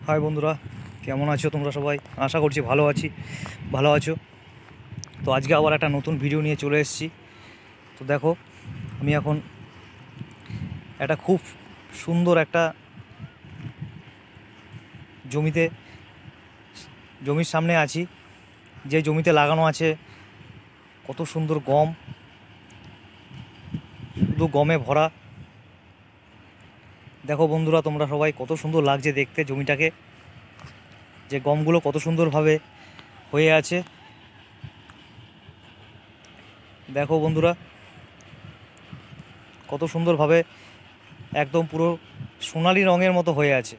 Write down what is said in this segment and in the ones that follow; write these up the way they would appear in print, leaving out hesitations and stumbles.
High বন্ধুরা, কেমন আছো তোমরা সবাই? আশা করছি ভালো আছো। তো আজকে আবার একটা নতুন ভিডিও নিয়ে চলে এসেছি। তো দেখো, আমি এখন একটা খুব সুন্দর একটা জমির সামনে আছি। যে জমিতে লাগানো আছে কত সুন্দর গম, শুধু গমে ভরা। দেখো বন্ধুরা, তোমরা সবাই কত সুন্দর লাগছে দেখতে জমিটাকে, যে গমগুলো কত সুন্দরভাবে হয়ে আছে। দেখো বন্ধুরা, কত সুন্দরভাবে একদম পুরো সোনালি রঙের মতো হয়ে আছে।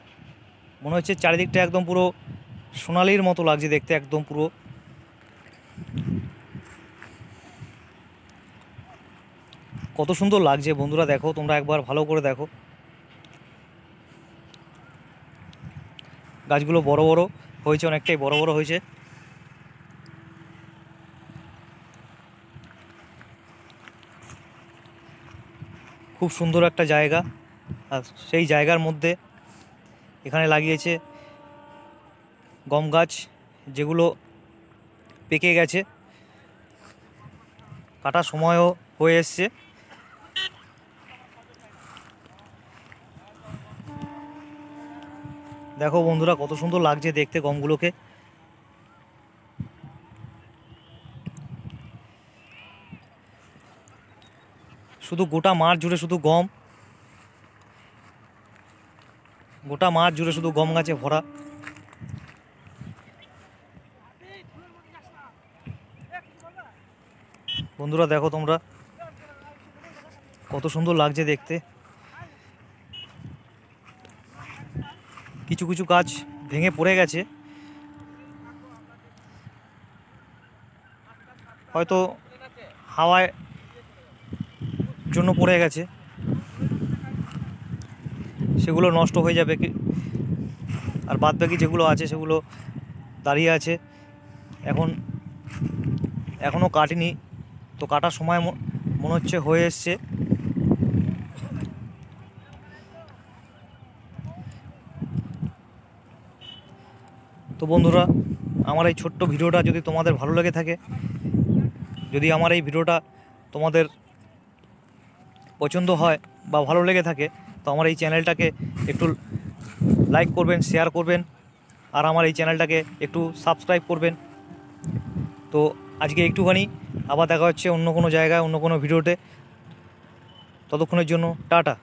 মনে হচ্ছে চারিদিকটা একদম পুরো সোনালির মতো লাগছে দেখতে, একদম পুরো। কত সুন্দর লাগছে বন্ধুরা, দেখো তোমরা একবার ভালো করে দেখো। গাছগুলো বড় বড় হয়েছে, অনেকটাই বড় বড় হয়েছে। খুব সুন্দর একটা জায়গা, আর সেই জায়গার মধ্যে এখানে লাগিয়েছে গম গাছ, যেগুলো পেকে গেছে, কাটার সময়ও হয়ে এসছে। দেখো বন্ধুরা, কত সুন্দর লাগছে দেখতে গমগুলোকে। শুধু গোটা মাঠ জুড়ে শুধু গম, গোটা মাঠ জুড়ে শুধু গম গাছে ভরা। বন্ধুরা দেখো তোমরা, কত সুন্দর লাগছে দেখতে। কিছু কিছু গাছ ভেঙে পড়ে গেছে, হয়তো হাওয়ায় জন্য পড়ে গেছে, সেগুলো নষ্ট হয়ে যাবে। আর বাদবাকি যেগুলো আছে সেগুলো দাঁড়িয়ে আছে। এখনও কাটেনি, তো কাটার সময় মনে হচ্ছে হয়ে এসছে। তো বন্ধুরা, আমার এই ছোট্ট ভিডিওটা যদি তোমাদের ভালো লেগে থাকে, যদি আমার এই ভিডিওটা তোমাদের পছন্দ হয় বা ভালো লেগে থাকে, তো আমার এই চ্যানেলটাকে একটু লাইক করবেন, শেয়ার করবেন, আর আমার এই চ্যানেলটাকে একটু সাবস্ক্রাইব করবেন। তো আজকে একটুখানি, আবার দেখা হচ্ছে অন্য কোনো জায়গায়, অন্য কোনো ভিডিওতে। ততক্ষণের জন্য টাটা।